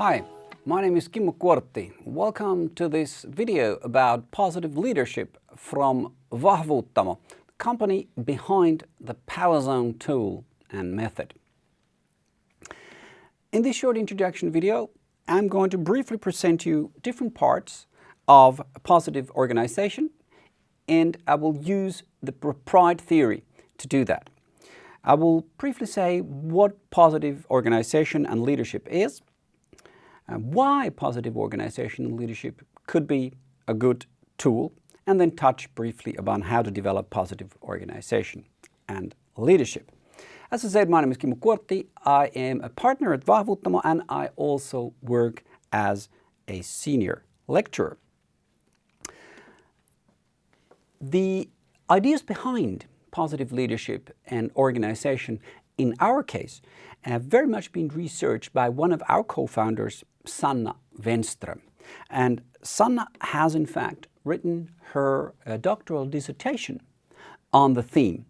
Hi, my name is Kimmo Kuortti. Welcome to this video about positive leadership from Vahvuuttamo, the company behind the Power Zone tool and method. In this short introduction video, I'm going to briefly present you different parts of a positive organization, and I will use the pride theory to do that. I will briefly say what positive organization and leadership is, why positive organization and leadership could be a good tool, and then touch briefly about how to develop positive organization and leadership. As I said, my name is Kimmo Kuortti. I am a partner at Vahvuuttamo, and I also work as a senior lecturer. The ideas behind positive leadership and organization, in our case, have very much been researched by one of our co-founders, Sanna Wenström. And Sanna has in fact written her doctoral dissertation on the theme.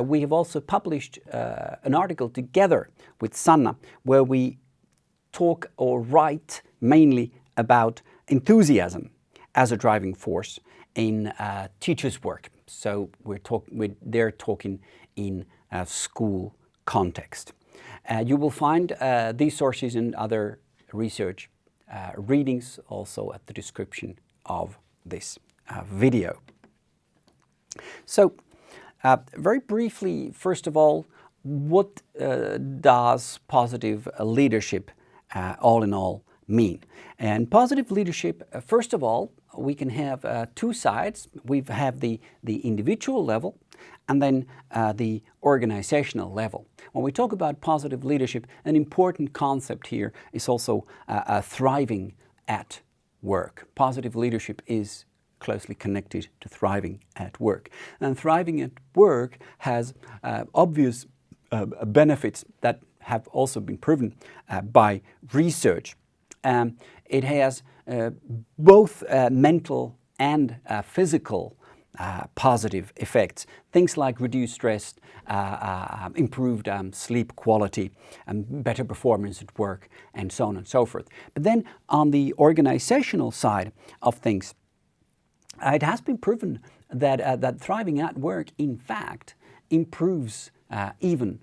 We have also published an article together with Sanna where we talk or write mainly about enthusiasm as a driving force in teachers' work. So they're talking in a school context. You will find these sources and other research readings also at the description of this video. So very briefly, first of all, what does positive leadership all in all mean? And positive leadership, first of all, we can have two sides. We have the individual level and then the organizational level. When we talk about positive leadership, an important concept here is also thriving at work. Positive leadership is closely connected to thriving at work. And thriving at work has obvious benefits that have also been proven by research. It has both mental and physical positive effects. Things like reduced stress, improved sleep quality, better performance at work, and so on and so forth. But then on the organizational side of things, it has been proven that thriving at work, in fact, improves even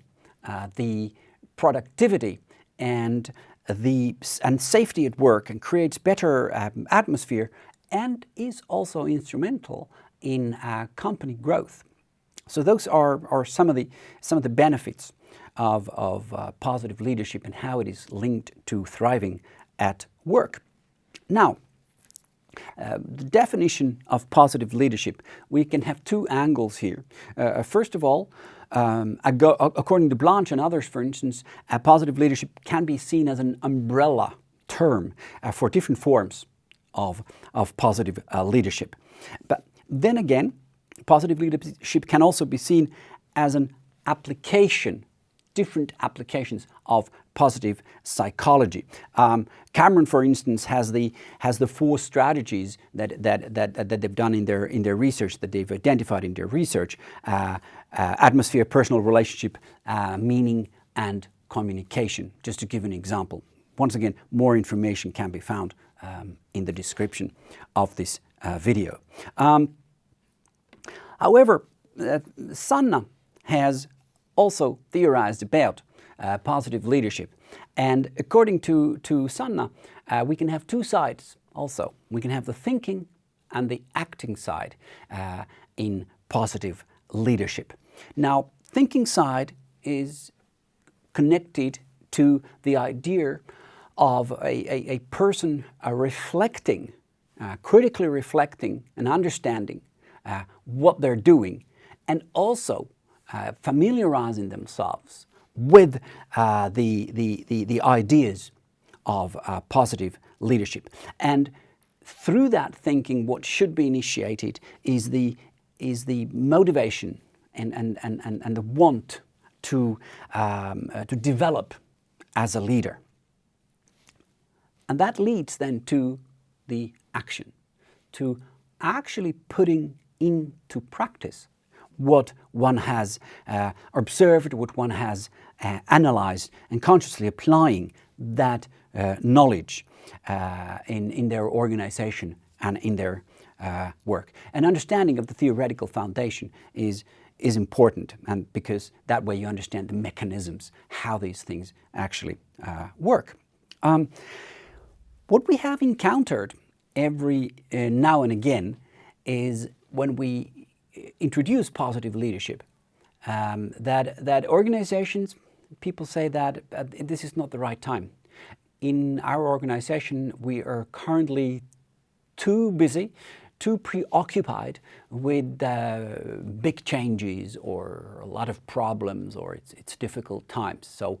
the productivity and safety at work, and creates better atmosphere, and is also instrumental in company growth. So those are some of the benefits of positive leadership and how it is linked to thriving at work. Now, the definition of positive leadership, we can have two angles here. First of all, according to Blanche and others, for instance, positive leadership can be seen as an umbrella term for different forms of positive leadership. But then again, positive leadership can also be seen as an application, different applications of positive psychology. Cameron, for instance, has the 4 strategies that they've done in their research, that they've identified in their research: atmosphere, personal relationship, meaning, and communication. Just to give an example. Once again, more information can be found in the description of this video. However, Sanna has also theorized about positive leadership. And according to Sanna, we can have two sides also. We can have the thinking and the acting side in positive leadership. Now, thinking side is connected to the idea of a person reflecting, critically reflecting and understanding what they're doing, and also familiarizing themselves with the ideas of positive leadership. And through that thinking, what should be initiated is the motivation and the want to develop as a leader. And that leads then to the action, to actually putting into practice what one has observed, what one has analyzed, and consciously applying that knowledge in their organization and in their work. An understanding of the theoretical foundation is important, and because that way you understand the mechanisms, how these things actually work. What we have encountered every now and again is when we introduce positive leadership, that organizations, people say that this is not the right time. In our organization, we are currently too busy, too preoccupied with big changes or a lot of problems, or it's difficult times. So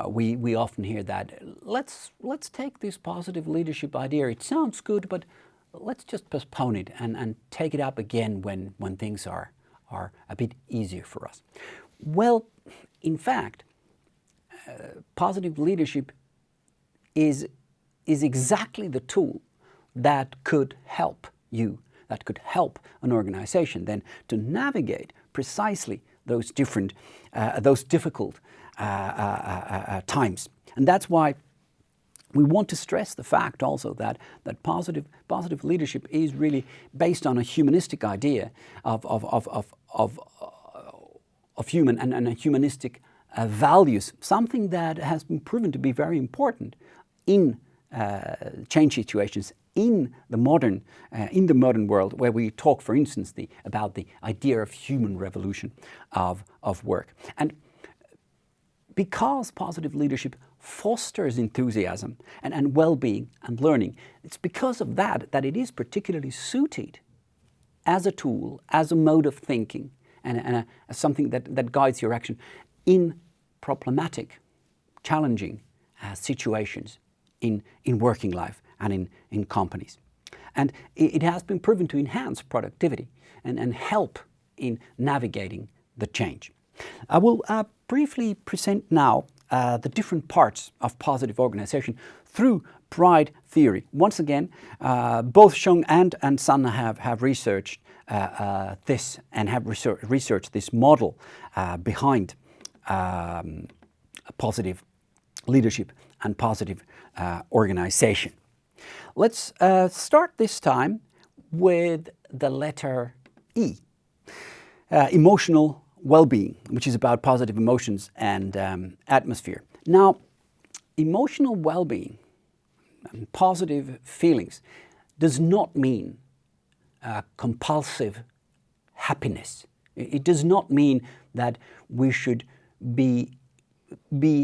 we often hear that let's take this positive leadership idea. It sounds good, but let's just postpone it and take it up again when things are a bit easier for us. Well, in fact, positive leadership is exactly the tool that could help you, that could help an organization then to navigate precisely those difficult times. And that's why we want to stress the fact also that positive leadership is really based on a humanistic idea of human and humanistic values, something that has been proven to be very important in change situations in the modern world, where we talk, for instance, about the idea of human revolution of work. And because positive leadership fosters enthusiasm and well-being and learning, it's because of that it is particularly suited as a tool, as a mode of thinking, and as something that guides your action in problematic, challenging situations in working life and in companies. And it has been proven to enhance productivity and help in navigating the change. I will briefly present now the different parts of positive organization through pride theory. Once again, both Schung and Sanna have researched this and have researched this model behind positive leadership and positive organization. Let's start this time with the letter E, emotional well-being, which is about positive emotions and atmosphere. Now, emotional well-being and positive feelings does not mean compulsive happiness. It does not mean that we should be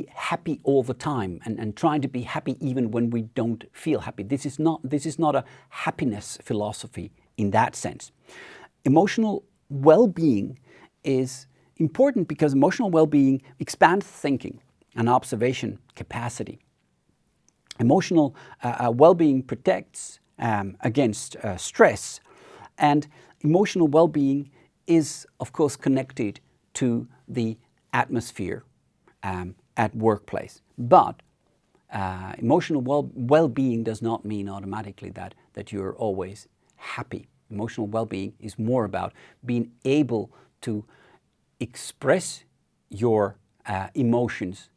happy all the time and trying to be happy even when we don't feel happy. This is not a happiness philosophy in that sense. Emotional well-being is important because emotional well-being expands thinking and observation capacity. Emotional well-being protects against stress, and emotional well-being is, of course, connected to the atmosphere at workplace. But emotional well-being does not mean automatically that you're always happy. Emotional well-being is more about being able to express your emotions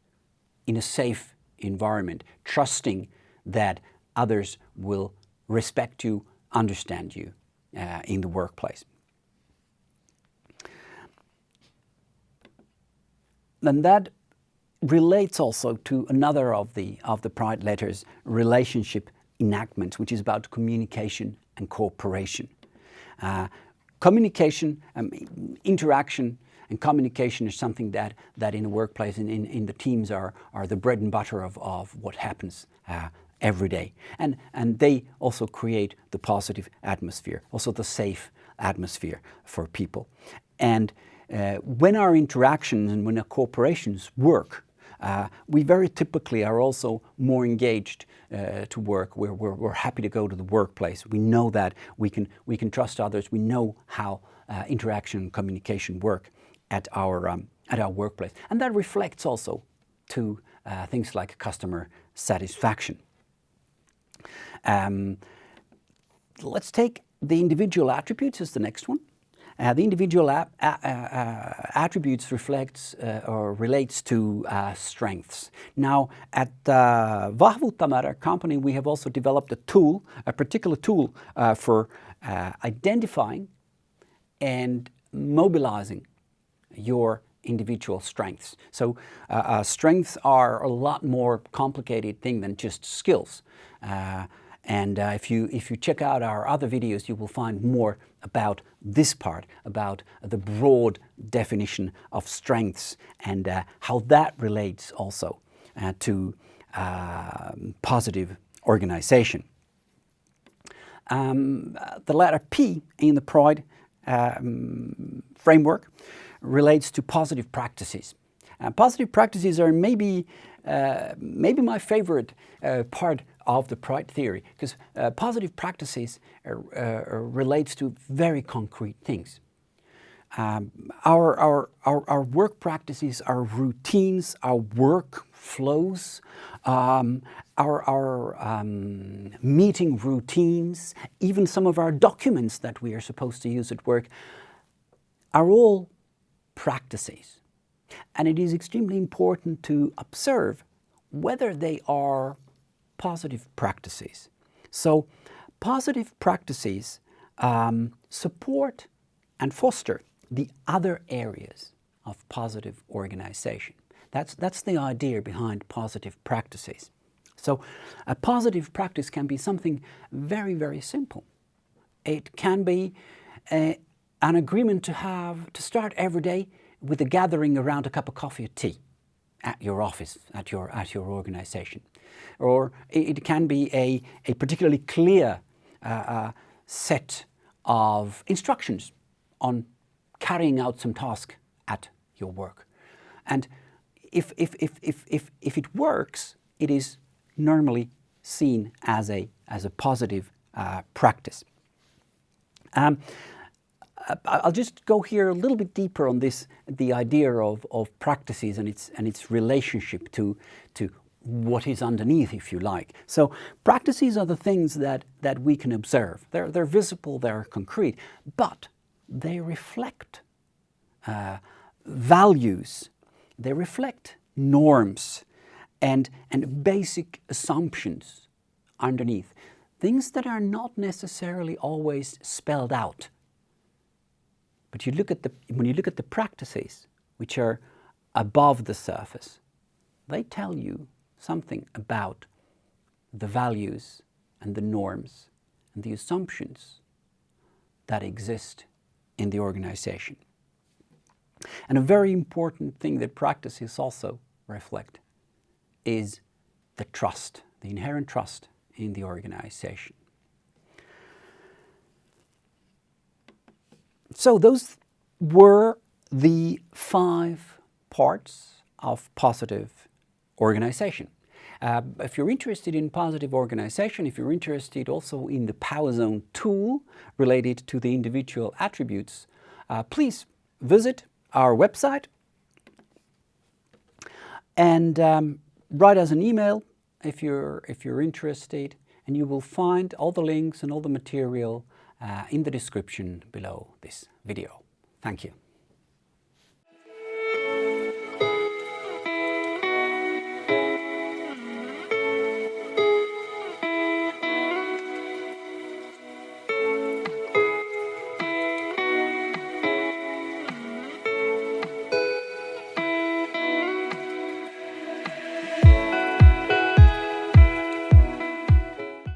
in a safe environment, trusting that others will respect you, understand you in the workplace. And that relates also to another of the Pride letters, relationship enactment, which is about communication and cooperation. Communication, interaction and communication is something that in the workplace and in the teams are the bread and butter of what happens every day. And they also create the positive atmosphere, also the safe atmosphere for people. And when our interactions and when our cooperations work, we very typically are also more engaged to work. We're happy to go to the workplace. We know that we can trust others. We know how interaction and communication work at our workplace, and that reflects also to things like customer satisfaction. Let's take the individual attributes as the next one. The individual attributes reflects or relates to strengths. Now, at Vahvuuttamata company, we have also developed a particular tool for identifying and mobilizing your individual strengths. So strengths are a lot more complicated thing than just skills. If you check out our other videos, you will find more about this part, about the broad definition of strengths and how that relates also to positive organization. The letter P in the Pride framework relates to positive practices. Positive practices are maybe my favorite part of the Pride theory, because positive practices relates to very concrete things. Our work practices, our routines, our work flows, our meeting routines, even some of our documents that we are supposed to use at work are all practices. And it is extremely important to observe whether they are positive practices. So positive practices support and foster the other areas of positive organization. That's the idea behind positive practices. So a positive practice can be something very, very simple. It can be an agreement to start every day with a gathering around a cup of coffee or tea at your office, at your organization. Or it can be a particularly clear set of instructions on carrying out some task at your work. And if it works, it is normally seen as a positive practice. I'll just go here a little bit deeper on this, the idea of practices and its relationship to what is underneath, if you like. So practices are the things that we can observe. They're visible, they're concrete, but they reflect values, they reflect norms and basic assumptions underneath. Things that are not necessarily always spelled out. But when you look at the practices which are above the surface, they tell you something about the values and the norms and the assumptions that exist in the organization. And a very important thing that practices also reflect is the trust, the inherent trust in the organization. So those were the 5 parts of positive organization. If you're interested in positive organization, if you're interested also in the Power Zone tool related to the individual attributes, please visit our website and write us an email if you're interested, and you will find all the links and all the material in the description below this video. Thank you.